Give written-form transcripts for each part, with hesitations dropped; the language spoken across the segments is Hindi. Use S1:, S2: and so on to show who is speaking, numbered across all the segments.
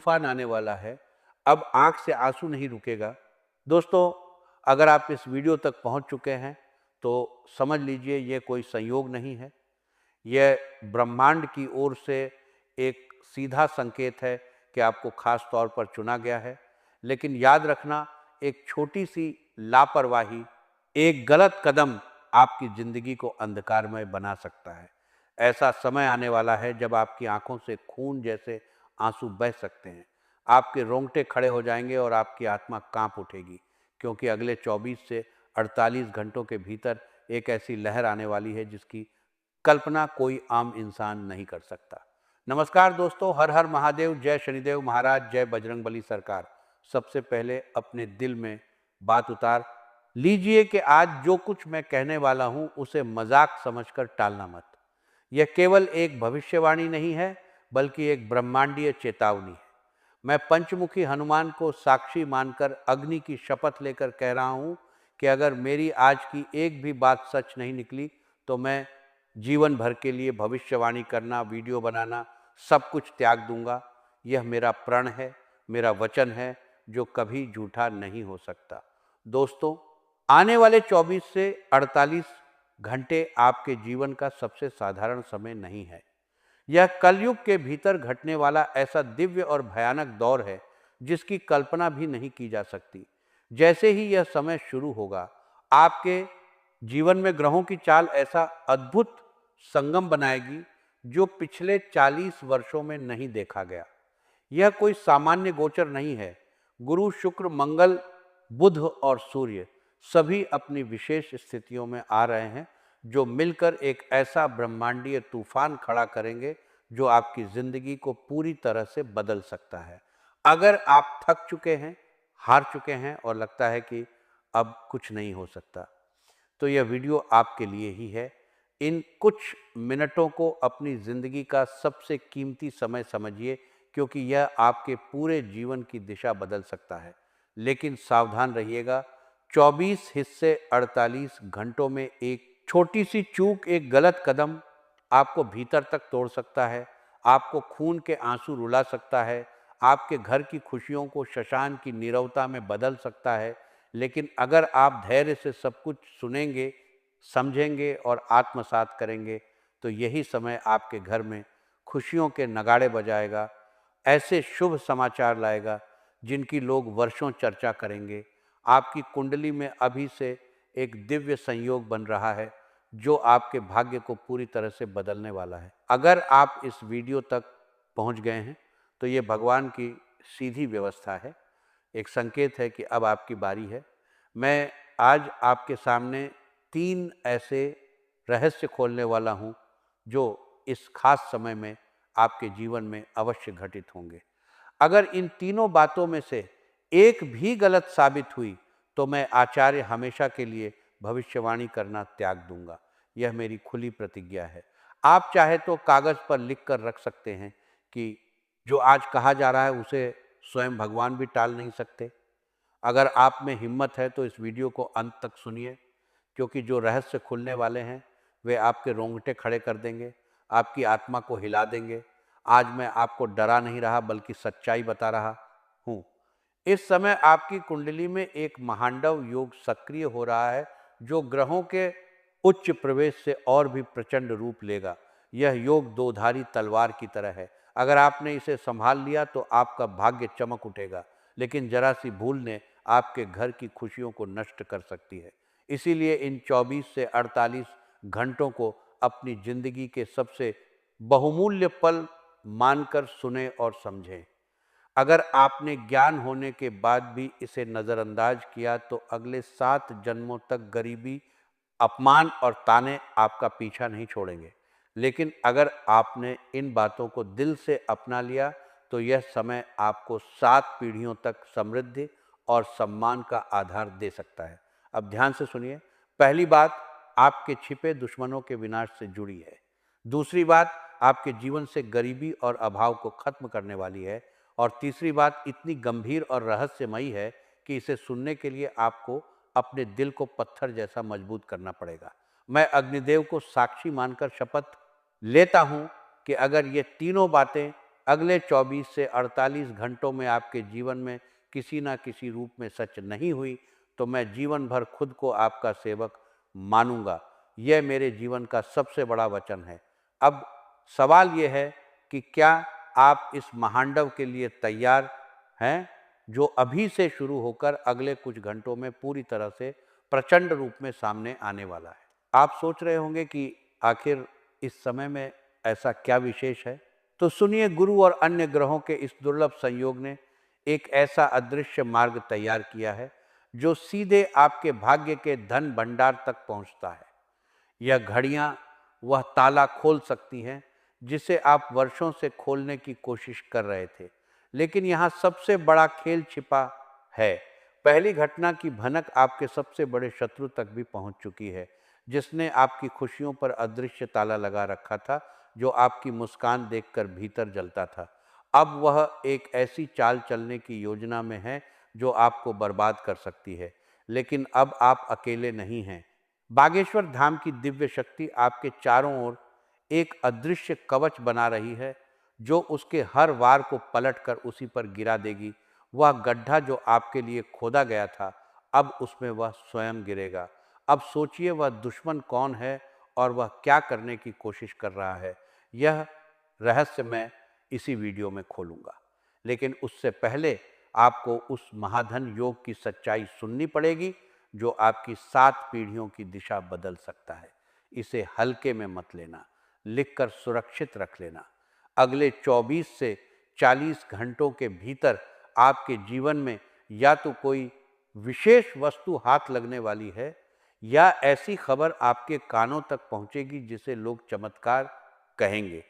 S1: तूफान आने वाला है। अब आंख से आंसू नहीं रुकेगा। दोस्तों, अगर आप इस वीडियो तक पहुंच चुके हैं तो समझ लीजिए ये कोई संयोग नहीं है। यह ब्रह्मांड की ओर से एक सीधा संकेत है कि आपको खास तौर पर चुना गया है। लेकिन याद रखना, एक छोटी सी लापरवाही, एक गलत कदम आपकी जिंदगी को अंधकारमय बना सकता है। ऐसा समय आने वाला है जब आपकी आंखों से खून जैसे आंसू बह सकते हैं। आपके रोंगटे खड़े हो जाएंगे और आपकी आत्मा कांप उठेगी, क्योंकि अगले 24 से 48 घंटों के भीतर एक ऐसी लहर आने वाली है जिसकी कल्पना कोई आम इंसान नहीं कर सकता। नमस्कार दोस्तों, हर हर महादेव, जय शनिदेव महाराज, जय बजरंग बली सरकार। सबसे पहले अपने दिल में बात उतार लीजिए कि आज जो कुछ मैं कहने वाला हूं उसे मजाक समझकर टालना मत। यह केवल एक भविष्यवाणी नहीं है, बल्कि एक ब्रह्मांडीय चेतावनी है। मैं पंचमुखी हनुमान को साक्षी मानकर अग्नि की शपथ लेकर कह रहा हूं कि अगर मेरी आज की एक भी बात सच नहीं निकली तो मैं जीवन भर के लिए भविष्यवाणी करना, वीडियो बनाना, सब कुछ त्याग दूंगा। यह मेरा प्रण है, मेरा वचन है, जो कभी झूठा नहीं हो सकता। दोस्तों, आने वाले 24 से 48 घंटे आपके जीवन का सबसे साधारण समय नहीं है। यह कलयुग के भीतर घटने वाला ऐसा दिव्य और भयानक दौर है जिसकी कल्पना भी नहीं की जा सकती। जैसे ही यह समय शुरू होगा, आपके जीवन में ग्रहों की चाल ऐसा अद्भुत संगम बनाएगी जो पिछले 40 वर्षों में नहीं देखा गया। यह कोई सामान्य गोचर नहीं है। गुरु, शुक्र, मंगल, बुध और सूर्य सभी अपनी विशेष स्थितियों में आ रहे हैं, जो मिलकर एक ऐसा ब्रह्मांडीय तूफान खड़ा करेंगे जो आपकी जिंदगी को पूरी तरह से बदल सकता है। अगर आप थक चुके हैं, हार चुके हैं और लगता है कि अब कुछ नहीं हो सकता, तो यह वीडियो आपके लिए ही है। इन कुछ मिनटों को अपनी जिंदगी का सबसे कीमती समय समझिए, क्योंकि यह आपके पूरे जीवन की दिशा बदल सकता है। लेकिन सावधान रहिएगा, 24 हिस्से 48 घंटों में एक छोटी सी चूक, एक गलत कदम आपको भीतर तक तोड़ सकता है, आपको खून के आंसू रुला सकता है, आपके घर की खुशियों को शशान की नीरवता में बदल सकता है। लेकिन अगर आप धैर्य से सब कुछ सुनेंगे, समझेंगे और आत्मसात करेंगे, तो यही समय आपके घर में खुशियों के नगाड़े बजाएगा, ऐसे शुभ समाचार लाएगा जिनकी लोग वर्षों चर्चा करेंगे। आपकी कुंडली में अभी से एक दिव्य संयोग बन रहा है जो आपके भाग्य को पूरी तरह से बदलने वाला है। अगर आप इस वीडियो तक पहुंच गए हैं तो ये भगवान की सीधी व्यवस्था है, एक संकेत है कि अब आपकी बारी है। मैं आज आपके सामने 3 ऐसे रहस्य खोलने वाला हूं जो इस खास समय में आपके जीवन में अवश्य घटित होंगे। अगर इन तीनों बातों में से एक भी गलत साबित हुई तो मैं आचार्य हमेशा के लिए भविष्यवाणी करना त्याग दूंगा। यह मेरी खुली प्रतिज्ञा है। आप चाहे तो कागज पर लिख कर रख सकते हैं कि जो आज कहा जा रहा है उसे स्वयं भगवान भी टाल नहीं सकते। अगर आप में हिम्मत है तो इस वीडियो को अंत तक सुनिए, क्योंकि जो रहस्य खुलने वाले हैं वे आपके रोंगटे खड़े कर देंगे, आपकी आत्मा को हिला देंगे। आज मैं आपको डरा नहीं रहा, बल्कि सच्चाई बता रहा हूँ। इस समय आपकी कुंडली में एक महांडव योग सक्रिय हो रहा है जो ग्रहों के उच्च प्रवेश से और भी प्रचंड रूप लेगा। यह योग दोधारी तलवार की तरह है। अगर आपने इसे संभाल लिया तो आपका भाग्य चमक उठेगा, लेकिन जरा सी भूल ने आपके घर की खुशियों को नष्ट कर सकती है। इसीलिए इन 24 से 48 घंटों को अपनी जिंदगी के सबसे बहुमूल्य पल मानकर सुने और समझें। अगर आपने ज्ञान होने के बाद भी इसे नज़रअंदाज किया तो अगले 7 जन्मों तक गरीबी, अपमान और ताने आपका पीछा नहीं छोड़ेंगे। लेकिन अगर आपने इन बातों को दिल से अपना लिया तो यह समय आपको 7 पीढ़ियों तक समृद्धि और सम्मान का आधार दे सकता है। अब ध्यान से सुनिए। पहली बात आपके छिपे दुश्मनों के विनाश से जुड़ी है। दूसरी बात आपके जीवन से गरीबी और अभाव को खत्म करने वाली है। और तीसरी बात इतनी गंभीर और रहस्यमयी है कि इसे सुनने के लिए आपको अपने दिल को पत्थर जैसा मजबूत करना पड़ेगा। मैं अग्निदेव को साक्षी मानकर शपथ लेता हूं कि अगर ये तीनों बातें अगले 24 से 48 घंटों में आपके जीवन में किसी ना किसी रूप में सच नहीं हुई तो मैं जीवन भर खुद को आपका सेवक मानूंगा। यह मेरे जीवन का सबसे बड़ा वचन है। अब सवाल यह है कि क्या आप इस महांडव के लिए तैयार हैं, जो अभी से शुरू होकर अगले कुछ घंटों में पूरी तरह से प्रचंड रूप में सामने आने वाला है। आप सोच रहे होंगे कि आखिर इस समय में ऐसा क्या विशेष है? तो सुनिए, गुरु और अन्य ग्रहों के इस दुर्लभ संयोग ने एक ऐसा अदृश्य मार्ग तैयार किया है जो सीधे आपके भाग्य के धन भंडार तक पहुंचता है। यह घड़ियां वह ताला खोल सकती हैं जिसे आप वर्षों से खोलने की कोशिश कर रहे थे, लेकिन यहाँ सबसे बड़ा खेल छिपा है। पहली घटना की भनक आपके सबसे बड़े शत्रु तक भी पहुंच चुकी है, जिसने आपकी खुशियों पर अदृश्य ताला लगा रखा था, जो आपकी मुस्कान देखकर भीतर जलता था। अब वह एक ऐसी चाल चलने की योजना में है जो आपको बर्बाद कर सकती है, लेकिन अब आप अकेले नहीं हैं। बागेश्वर धाम की दिव्य शक्ति आपके चारों ओर एक अदृश्य कवच बना रही है, जो उसके हर वार को पलटकर उसी पर गिरा देगी। वह गड्ढा जो आपके लिए खोदा गया था, अब उसमें वह स्वयं गिरेगा। अब सोचिए, वह दुश्मन कौन है और वह क्या करने की कोशिश कर रहा है। यह रहस्य मैं इसी वीडियो में खोलूंगा, लेकिन उससे पहले आपको उस महाधन योग की सच्चाई सुननी पड़ेगी जो आपकी 7 पीढ़ियों की दिशा बदल सकता है। इसे हल्के में मत लेना, लिखकर सुरक्षित रख लेना। अगले 24 से 40 घंटों के भीतर आपके जीवन में या तो कोई विशेष वस्तु हाथ लगने वाली है, या ऐसी खबर आपके कानों तक पहुंचेगी जिसे लोग चमत्कार कहेंगे,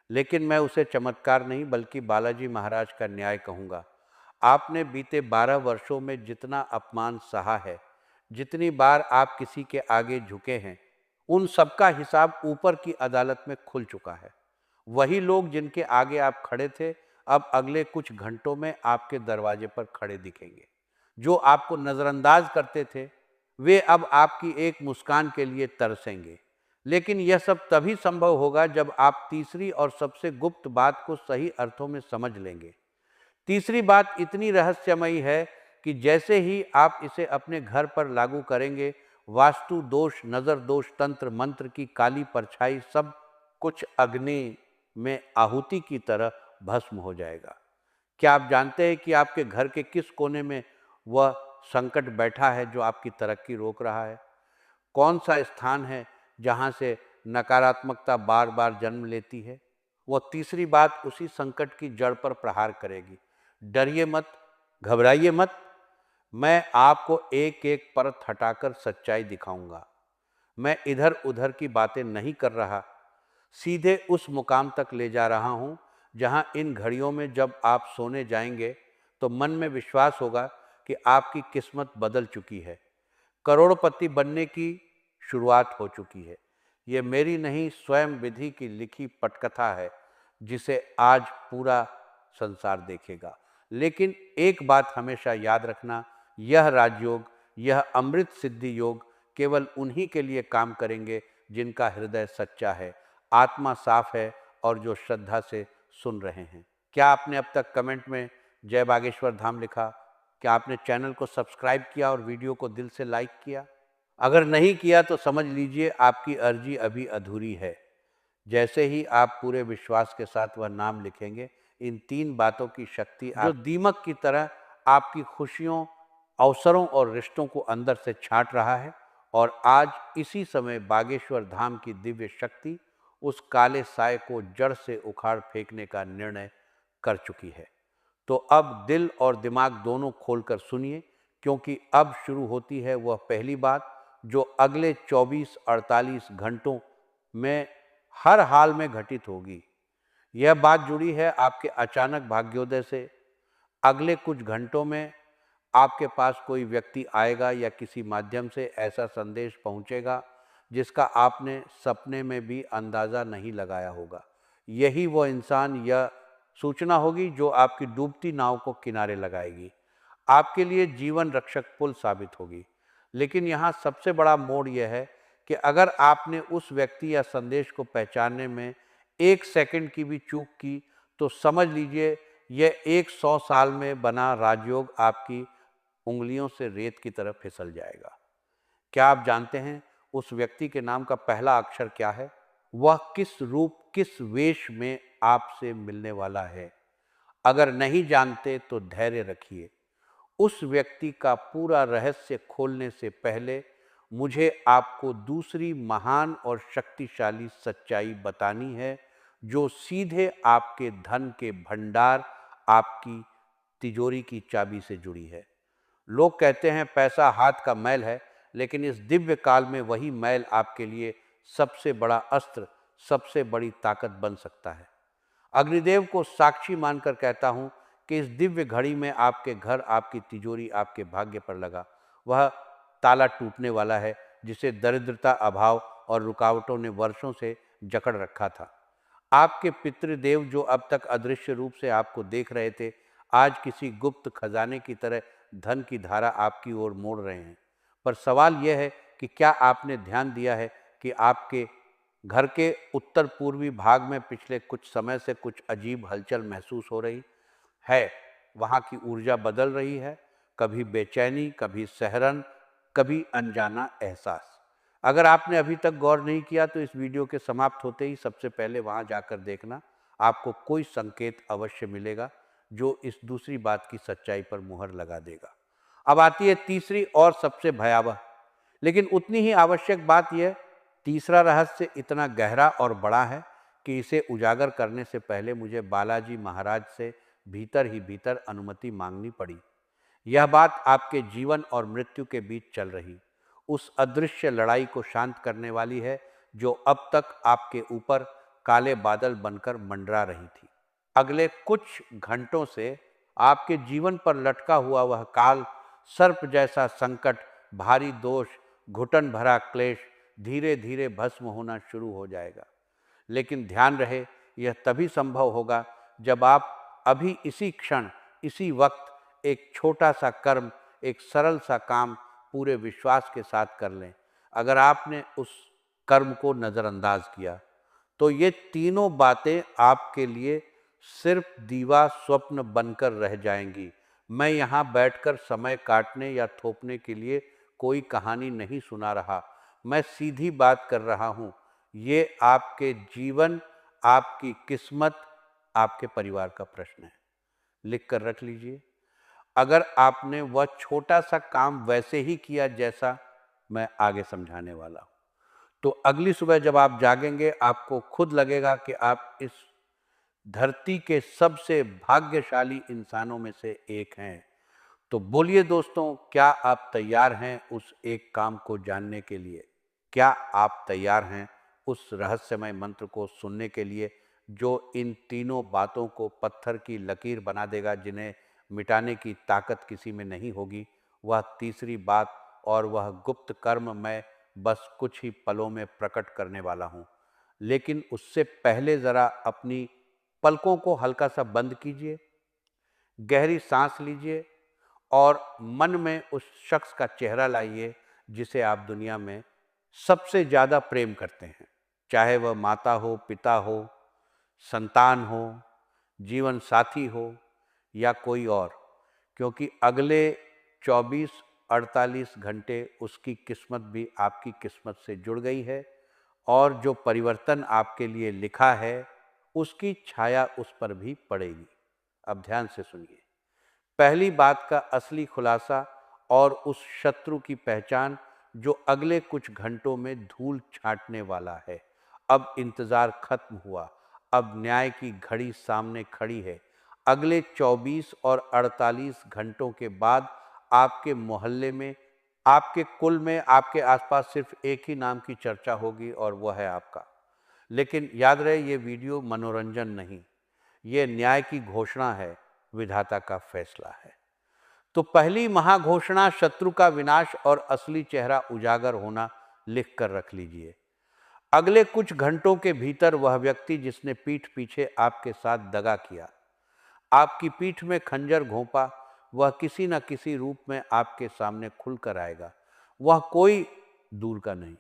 S1: लेकिन मैं उसे चमत्कार नहीं बल्कि बालाजी महाराज का न्याय कहूँगा। आपने बीते 12 वर्षों में जितना अपमान सहा है, जितनी बार आप किसी के आगे झुके हैं, उन सबका हिसाब ऊपर की अदालत में खुल चुका है। वही लोग जिनके आगे आप खड़े थे, अब अगले कुछ घंटों में आपके दरवाजे पर खड़े दिखेंगे। जो आपको नज़रअंदाज करते थे, वे अब आपकी एक मुस्कान के लिए तरसेंगे। लेकिन यह सब तभी संभव होगा जब आप तीसरी और सबसे गुप्त बात को सही अर्थों में समझ लेंगे। तीसरी बात इतनी रहस्यमयी है कि जैसे ही आप इसे अपने घर पर लागू करेंगे, वास्तु दोष, नज़र दोष, तंत्र मंत्र की काली परछाई सब कुछ अग्नि में आहुति की तरह भस्म हो जाएगा। क्या आप जानते हैं कि आपके घर के किस कोने में वह संकट बैठा है जो आपकी तरक्की रोक रहा है? कौन सा स्थान है जहाँ से नकारात्मकता बार बार जन्म लेती है? वो तीसरी बात उसी संकट की जड़ पर प्रहार करेगी। डरिए मत, घबराइए मत, मैं आपको एक एक परत हटाकर सच्चाई दिखाऊंगा। मैं इधर उधर की बातें नहीं कर रहा, सीधे उस मुकाम तक ले जा रहा हूं जहां इन घड़ियों में जब आप सोने जाएंगे तो मन में विश्वास होगा कि आपकी किस्मत बदल चुकी है, करोड़पति बनने की शुरुआत हो चुकी है। ये मेरी नहीं, स्वयं विधि की लिखी पटकथा है जिसे आज पूरा संसार देखेगा। लेकिन एक बात हमेशा याद रखना, यह राजयोग, यह अमृत सिद्धि योग केवल उन्हीं के लिए काम करेंगे जिनका हृदय सच्चा है, आत्मा साफ है और जो श्रद्धा से सुन रहे हैं। क्या आपने अब तक कमेंट में जय बागेश्वर धाम लिखा? क्या आपने चैनल को सब्सक्राइब किया और वीडियो को दिल से लाइक किया? अगर नहीं किया तो समझ लीजिए आपकी अर्जी अभी अधूरी है। जैसे ही आप पूरे विश्वास के साथ वह नाम लिखेंगे, इन 3 बातों की शक्ति जो दीमक की तरह आपकी खुशियों, अवसरों और रिश्तों को अंदर से छांट रहा है, और आज इसी समय बागेश्वर धाम की दिव्य शक्ति उस काले साए को जड़ से उखाड़ फेंकने का निर्णय कर चुकी है। तो अब दिल और दिमाग दोनों खोलकर सुनिए, क्योंकि अब शुरू होती है वह पहली बात जो अगले 24-48 घंटों में हर हाल में घटित होगी। यह बात जुड़ी है आपके अचानक भाग्योदय से। अगले कुछ घंटों में आपके पास कोई व्यक्ति आएगा या किसी माध्यम से ऐसा संदेश पहुंचेगा जिसका आपने सपने में भी अंदाज़ा नहीं लगाया होगा। यही वो इंसान या सूचना होगी जो आपकी डूबती नाव को किनारे लगाएगी, आपके लिए जीवन रक्षक पुल साबित होगी। लेकिन यहाँ सबसे बड़ा मोड़ यह है कि अगर आपने उस व्यक्ति या संदेश को पहचानने में 1 सेकंड की भी चूक की तो समझ लीजिए यह 100 साल में बना राजयोग आपकी उंगलियों से रेत की तरह फिसल जाएगा। क्या आप जानते हैं उस व्यक्ति के नाम का पहला अक्षर क्या है? वह किस रूप, किस वेश में आपसे मिलने वाला है? अगर नहीं जानते तो धैर्य रखिए। उस व्यक्ति का पूरा रहस्य खोलने से पहले मुझे आपको दूसरी महान और शक्तिशाली सच्चाई बतानी है, जो सीधे आपके धन के भंडार, आपकी तिजोरी की चाबी से जुड़ी है। लोग कहते हैं पैसा हाथ का मैल है, लेकिन इस दिव्य काल में वही मैल आपके लिए सबसे बड़ा अस्त्र, सबसे बड़ी ताकत बन सकता है। अग्निदेव को साक्षी मानकर कहता हूं कि इस दिव्य घड़ी में आपके घर, आपकी तिजोरी, आपके भाग्य पर लगा वह ताला टूटने वाला है, जिसे दरिद्रता, अभाव और रुकावटों ने वर्षों से जकड़ रखा था। आपके पितृदेव जो अब तक अदृश्य रूप से आपको देख रहे थे, आज किसी गुप्त खजाने की तरह धन की धारा आपकी ओर मोड़ रहे हैं। पर सवाल यह है कि क्या आपने ध्यान दिया है कि आपके घर के उत्तर पूर्वी भाग में पिछले कुछ समय से कुछ अजीब हलचल महसूस हो रही है? वहाँ की ऊर्जा बदल रही है, कभी बेचैनी, कभी सहरन, कभी अनजाना एहसास। अगर आपने अभी तक गौर नहीं किया तो इस वीडियो के समाप्त होते ही सबसे पहले वहाँ जाकर देखना, आपको कोई संकेत अवश्य मिलेगा जो इस दूसरी बात की सच्चाई पर मुहर लगा देगा। अब आती है तीसरी और सबसे भयावह, लेकिन उतनी ही आवश्यक बात यह। तीसरा रहस्य इतना गहरा और बड़ा है कि इसे उजागर करने से पहले मुझे बालाजी महाराज से भीतर ही भीतर अनुमति मांगनी पड़ी। यह बात आपके जीवन और मृत्यु के बीच चल रही उस अदृश्य लड़ाई को शांत करने वाली है, जो अब तक आपके ऊपर काले बादल बनकर मंडरा रही थी। अगले कुछ घंटों से आपके जीवन पर लटका हुआ वह काल सर्प जैसा संकट, भारी दोष, घुटन भरा क्लेश धीरे धीरे भस्म होना शुरू हो जाएगा। लेकिन ध्यान रहे, यह तभी संभव होगा जब आप अभी इसी क्षण, इसी वक्त एक छोटा सा कर्म, एक सरल सा काम पूरे विश्वास के साथ कर लें। अगर आपने उस कर्म को नज़रअंदाज किया तो ये तीनों बातें आपके लिए सिर्फ दीवा स्वप्न बनकर रह जाएंगी। मैं यहाँ बैठकर समय काटने या थोपने के लिए कोई कहानी नहीं सुना रहा, मैं सीधी बात कर रहा हूँ। ये आपके जीवन, आपकी किस्मत, आपके परिवार का प्रश्न है। लिख कर रख लीजिए। अगर आपने वह छोटा सा काम वैसे ही किया जैसा मैं आगे समझाने वाला हूँ, तो अगली सुबह जब आप जागेंगे, आपको खुद लगेगा कि आप इस धरती के सबसे भाग्यशाली इंसानों में से एक हैं। तो बोलिए दोस्तों, क्या आप तैयार हैं उस एक काम को जानने के लिए? क्या आप तैयार हैं उस रहस्यमय मंत्र को सुनने के लिए, जो इन तीनों बातों को पत्थर की लकीर बना देगा, जिन्हें मिटाने की ताकत किसी में नहीं होगी? वह तीसरी बात और वह गुप्त कर्म मैं बस कुछ ही पलों में प्रकट करने वाला हूँ। लेकिन उससे पहले ज़रा अपनी पलकों को हल्का सा बंद कीजिए, गहरी सांस लीजिए और मन में उस शख्स का चेहरा लाइए जिसे आप दुनिया में सबसे ज़्यादा प्रेम करते हैं। चाहे वह माता हो, पिता हो, संतान हो, जीवन साथी हो या कोई और, क्योंकि अगले 24-48 घंटे उसकी किस्मत भी आपकी किस्मत से जुड़ गई है और जो परिवर्तन आपके लिए लिखा है उसकी छाया उस पर भी पड़ेगी। अब ध्यान से सुनिए। पहली बात का असली खुलासा और उस शत्रु की पहचान जो अगले कुछ घंटों में धूल छांटने वाला है। अब इंतजार खत्म हुआ, अब न्याय की घड़ी सामने खड़ी है। अगले 24 और 48 घंटों के बाद आपके मोहल्ले में, आपके कुल में, आपके आसपास सिर्फ एक ही नाम की चर्चा होगी और वह है आपका। लेकिन याद रहे, ये वीडियो मनोरंजन नहीं, ये न्याय की घोषणा है, विधाता का फैसला है। तो पहली महाघोषणा, शत्रु का विनाश और असली चेहरा उजागर होना, लिख कर रख लीजिए। अगले कुछ घंटों के भीतर वह व्यक्ति जिसने पीठ पीछे आपके साथ दगा किया, आपकी पीठ में खंजर घोंपा, वह किसी न किसी रूप में आपके सामने खुलकर आएगा। वह कोई दूर का नहीं,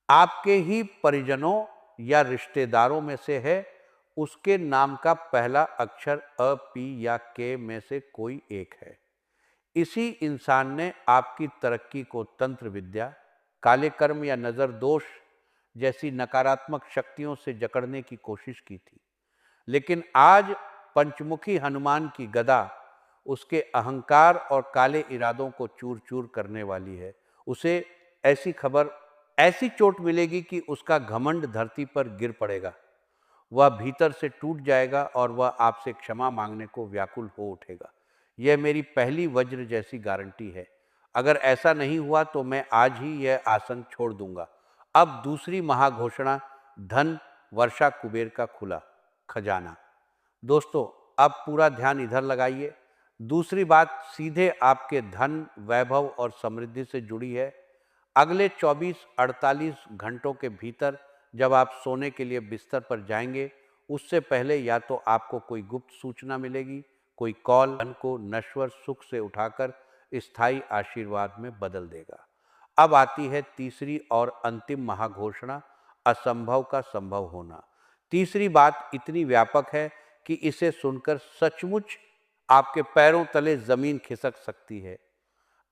S1: आपके ही परिजनों या रिश्तेदारों में से है उसके नाम का पहला अक्षर अ, पी या के में से कोई एक है। इसी इंसान ने आपकी तरक्की को तंत्र विद्या, काले कर्म या नजर दोष जैसी नकारात्मक शक्तियों से जकड़ने की कोशिश की थी। लेकिन आज पंचमुखी हनुमान की गदा उसके अहंकार और काले इरादों को चूर चूर करने वाली है। उसे ऐसी चोट मिलेगी कि उसका घमंड धरती पर गिर पड़ेगा। वह भीतर से टूट जाएगा और वह आपसे क्षमा मांगने को व्याकुल हो उठेगा। यह मेरी पहली वज्र जैसी गारंटी है। अगर ऐसा नहीं हुआ तो मैं आज ही यह आसन छोड़ दूंगा। अब दूसरी महाघोषणा, धन वर्षा कुबेर का खुला खजाना। दोस्तों, अब पूरा ध्यान इधर लगाइए। दूसरी बात सीधे आपके धन, वैभव और समृद्धि से जुड़ी है। अगले 24-48 घंटों के भीतर जब आप सोने के लिए बिस्तर पर जाएंगे, उससे पहले या तो आपको कोई गुप्त सूचना मिलेगी, कोई कॉल धन को नश्वर सुख से उठाकर स्थायी आशीर्वाद में बदल देगा। अब आती है तीसरी और अंतिम महाघोषणा, असंभव का संभव होना। तीसरी बात इतनी व्यापक है कि इसे सुनकर सचमुच आपके पैरों तले जमीन खिसक सकती है।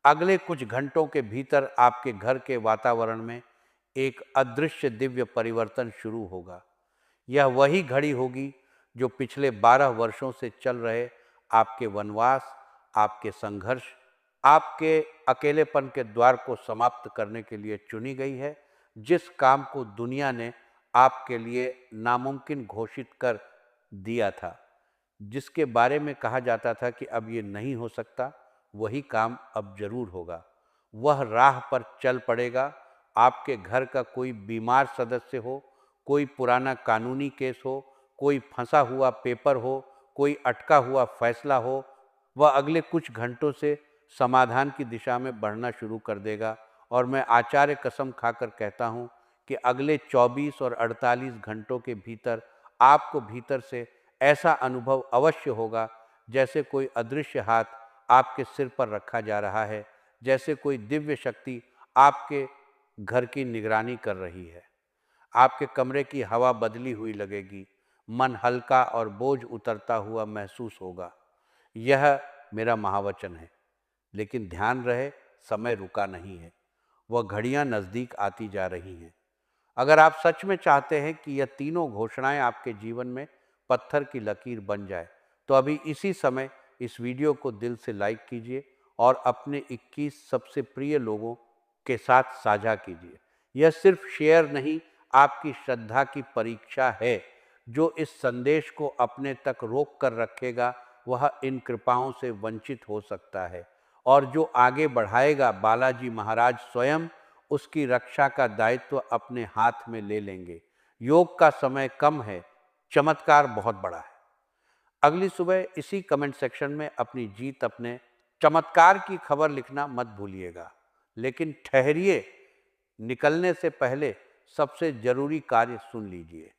S1: अगले कुछ घंटों के भीतर आपके घर के वातावरण में एक अदृश्य दिव्य परिवर्तन शुरू होगा। यह वही घड़ी होगी जो पिछले 12 वर्षों से चल रहे आपके वनवास, आपके संघर्ष, आपके अकेलेपन के द्वार को समाप्त करने के लिए चुनी गई है। जिस काम को दुनिया ने आपके लिए नामुमकिन घोषित कर दिया था, जिसके बारे में कहा जाता था कि अब ये नहीं हो सकता, वही काम अब जरूर होगा। वह राह पर चल पड़ेगा। आपके घर का कोई बीमार सदस्य हो, कोई पुराना कानूनी केस हो, कोई फंसा हुआ पेपर हो, कोई अटका हुआ फैसला हो, वह अगले कुछ घंटों से समाधान की दिशा में बढ़ना शुरू कर देगा। और मैं आचार्य कसम खाकर कहता हूँ कि अगले 24 और 48 घंटों के भीतर आपको भीतर से ऐसा अनुभव अवश्य होगा, जैसे कोई अदृश्य हाथ आपके सिर पर रखा जा रहा है, जैसे कोई दिव्य शक्ति आपके घर की निगरानी कर रही है। आपके कमरे की हवा बदली हुई लगेगी, मन हल्का और बोझ उतरता हुआ महसूस होगा। यह मेरा महावचन है। लेकिन ध्यान रहे, समय रुका नहीं है। वह घड़ियां नजदीक आती जा रही हैं। अगर आप सच में चाहते हैं कि यह तीनों घोषणाएं आपके जीवन में पत्थर की लकीर बन जाए, तो अभी इसी समय इस वीडियो को दिल से लाइक कीजिए और अपने 21 सबसे प्रिय लोगों के साथ साझा कीजिए। यह सिर्फ शेयर नहीं, आपकी श्रद्धा की परीक्षा है। जो इस संदेश को अपने तक रोक कर रखेगा, वह इन कृपाओं से वंचित हो सकता है। और जो आगे बढ़ाएगा, बालाजी महाराज स्वयं उसकी रक्षा का दायित्व अपने हाथ में ले लेंगे। योग का समय कम है, चमत्कार बहुत बड़ा है। अगली सुबह इसी कमेंट सेक्शन में अपनी जीत, अपने चमत्कार की खबर लिखना मत भूलिएगा। लेकिन ठहरिए, निकलने से पहले सबसे जरूरी कार्य सुन लीजिए।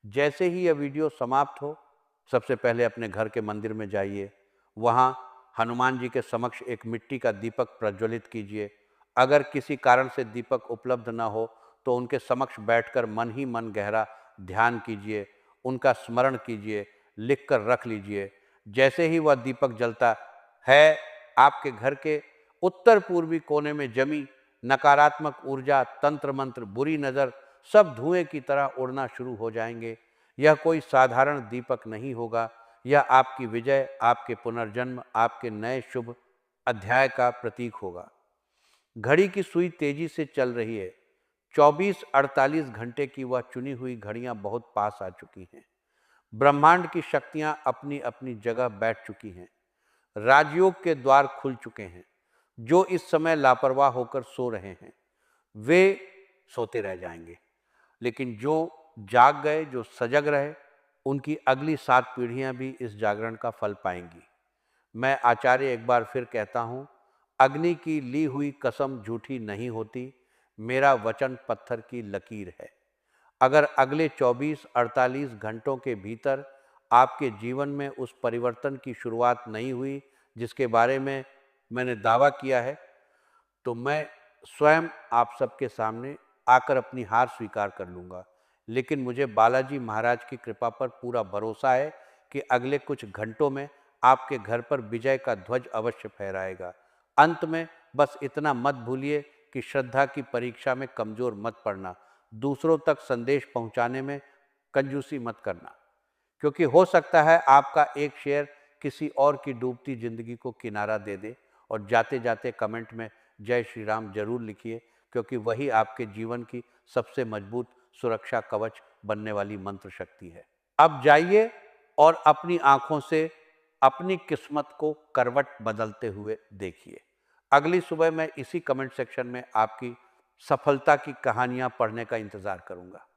S1: जैसे ही यह वीडियो समाप्त हो, सबसे पहले अपने घर के मंदिर में जाइए। वहाँ हनुमान जी के समक्ष एक मिट्टी का दीपक प्रज्वलित कीजिए। अगर किसी कारण से दीपक उपलब्ध न हो तो उनके समक्ष बैठकर मन ही मन गहरा ध्यान कीजिए, उनका स्मरण कीजिए, लिख कर रख लीजिए। जैसे ही वह दीपक जलता है, आपके घर के उत्तर पूर्वी कोने में जमी नकारात्मक ऊर्जा, तंत्र मंत्र, बुरी नज़र सब धुएं की तरह उड़ना शुरू हो जाएंगे। यह कोई साधारण दीपक नहीं होगा, यह आपकी विजय, आपके पुनर्जन्म, आपके नए शुभ अध्याय का प्रतीक होगा। घड़ी की सुई तेजी से चल रही है। 24-48 घंटे की वह चुनी हुई घड़ियां बहुत पास आ चुकी हैं। ब्रह्मांड की शक्तियां अपनी अपनी जगह बैठ चुकी हैं। राजयोग के द्वार खुल चुके हैं। जो इस समय लापरवाह होकर सो रहे हैं, वे सोते रह जाएंगे। लेकिन जो जाग गए, जो सजग रहे, उनकी अगली 7 पीढ़ियां भी इस जागरण का फल पाएंगी। मैं आचार्य एक बार फिर कहता हूं, अग्नि की ली हुई कसम झूठी नहीं होती। मेरा वचन पत्थर की लकीर है। अगर अगले 24-48 घंटों के भीतर आपके जीवन में उस परिवर्तन की शुरुआत नहीं हुई जिसके बारे में मैंने दावा किया है, तो मैं स्वयं आप सबके सामने आकर अपनी हार स्वीकार कर लूँगा। लेकिन मुझे बालाजी महाराज की कृपा पर पूरा भरोसा है कि अगले कुछ घंटों में आपके घर पर विजय का ध्वज अवश्य फहराएगा। अंत में बस इतना मत भूलिए कि श्रद्धा की परीक्षा में कमजोर मत पड़ना, दूसरों तक संदेश पहुंचाने में कंजूसी मत करना, क्योंकि हो सकता है आपका एक शेयर किसी और की डूबती जिंदगी को किनारा दे दे। और जाते जाते कमेंट में जय श्री राम जरूर लिखिए, क्योंकि वही आपके जीवन की सबसे मजबूत सुरक्षा कवच बनने वाली मंत्र शक्ति है। अब जाइए और अपनी आंखों से अपनी किस्मत को करवट बदलते हुए देखिए। अगली सुबह मैं इसी कमेंट सेक्शन में आपकी सफलता की कहानियां पढ़ने का इंतजार करूंगा।